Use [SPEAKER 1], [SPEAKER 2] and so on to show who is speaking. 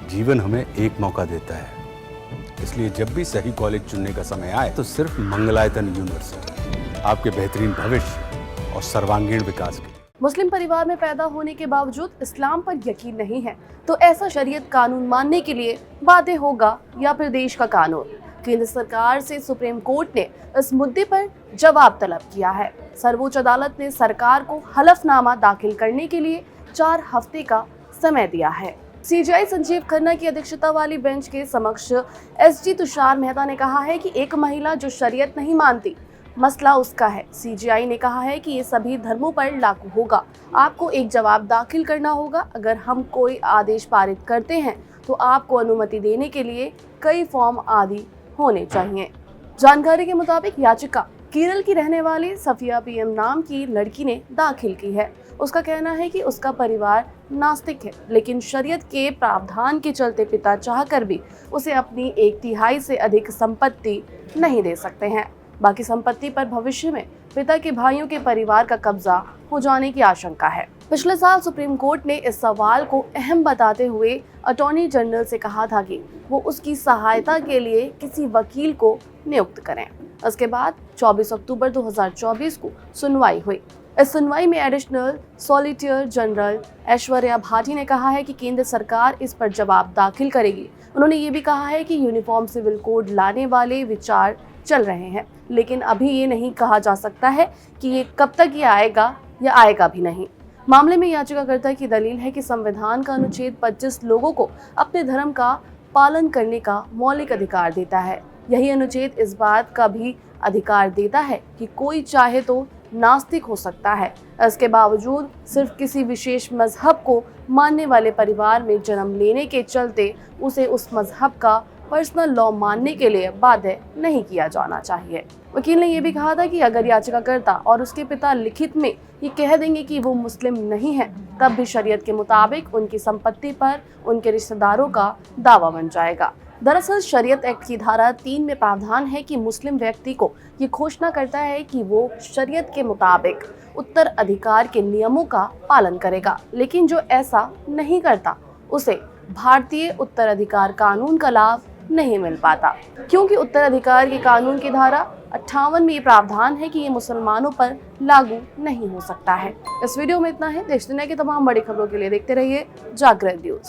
[SPEAKER 1] जीवन हमें एक मौका देता है, इसलिए जब भी सही कॉलेज चुनने का समय आए तो सिर्फ मंगलायतन यूनिवर्सिटी आपके बेहतरीन भविष्य और सर्वांगीण विकास के।
[SPEAKER 2] मुस्लिम परिवार में पैदा होने के बावजूद इस्लाम पर यकीन नहीं है तो ऐसा शरीयत कानून मानने के लिए बाध्य होगा या फिर देश का कानून? केंद्र सरकार से सुप्रीम कोर्ट ने इस मुद्दे पर जवाब तलब किया है। सर्वोच्च अदालत ने सरकार को हलफनामा दाखिल करने के लिए 4 हफ्ते का समय दिया है। सीजेआई संजीव खन्ना की अध्यक्षता वाली बेंच के समक्ष एसजी तुषार मेहता ने कहा है कि एक महिला जो शरीयत नहीं मानती, मसला उसका है। सीजेआई ने कहा है कि ये सभी धर्मों पर लागू होगा। आपको एक जवाब दाखिल करना होगा। अगर हम कोई आदेश पारित करते हैं तो आपको अनुमति देने के लिए कई फॉर्म आदि होने चाहिए। जानकारी के मुताबिक याचिका केरल की रहने वाली सफिया पीएम नाम की लड़की ने दाखिल की है। उसका कहना है कि उसका परिवार नास्तिक है, लेकिन शरीयत के प्रावधान के चलते पिता चाहकर भी उसे अपनी 1/3 से अधिक संपत्ति नहीं दे सकते हैं। बाकी संपत्ति पर भविष्य में पिता के भाइयों के परिवार का कब्जा हो जाने की आशंका है। पिछले साल सुप्रीम कोर्ट ने इस सवाल को अहम बताते हुए अटॉर्नी जनरल से कहा था कि वो उसकी सहायता के लिए किसी वकील को नियुक्त करें। इसके बाद 24 अक्टूबर 2024 को सुनवाई हुई। इस सुनवाई में additional solicitor general Aishwarya Bhati ने कहा है कि केंद्र सरकार इस पर जवाब दाखिल करेगी। उन्होंने ये भी कहा है कि यूनिफॉर्म सिविल कोड लाने वाले विचार चल रहे हैं, लेकिन अभी ये नहीं कहा जा सकता है कि ये कब तक ये आएगा या आएगा भी नहीं। मामले में याचिकाकर्ता की दलील है कि संविधान का अनुच्छेद 25 लोगों को अपने धर्म का पालन करने का मौलिक अधिकार देता है। यही अनुच्छेद इस बात का भी अधिकार देता है कि कोई चाहे तो नास्तिक हो सकता है। इसके बावजूद सिर्फ किसी विशेष मजहब को मानने वाले परिवार में जन्म लेने के चलते उसे उस मजहब का पर्सनल लॉ मानने के लिए बाध्य नहीं किया जाना चाहिए। वकील ने यह भी कहा था कि अगर याचिकाकर्ता और उसके पिता लिखित में ये कह देंगे कि वो मुस्लिम नहीं है, तब भी शरीयत के मुताबिक उनकी संपत्ति पर उनके रिश्तेदारों का दावा बन जाएगा। दरअसल शरीयत एक्ट की धारा 3 में प्रावधान है कि मुस्लिम व्यक्ति को ये घोषणा करता है कि वो शरीयत के मुताबिक उत्तराधिकार के नियमों का पालन करेगा, लेकिन जो ऐसा नहीं करता उसे भारतीय उत्तराधिकार कानून का लाभ नहीं मिल पाता, क्योंकि उत्तराधिकार के कानून की धारा 58 में ये प्रावधान है कि ये मुसलमानों पर लागू नहीं हो सकता है। इस वीडियो में इतना है। देश दुनिया की तमाम बड़ी खबरों के लिए देखते रहिए जागरण न्यूज।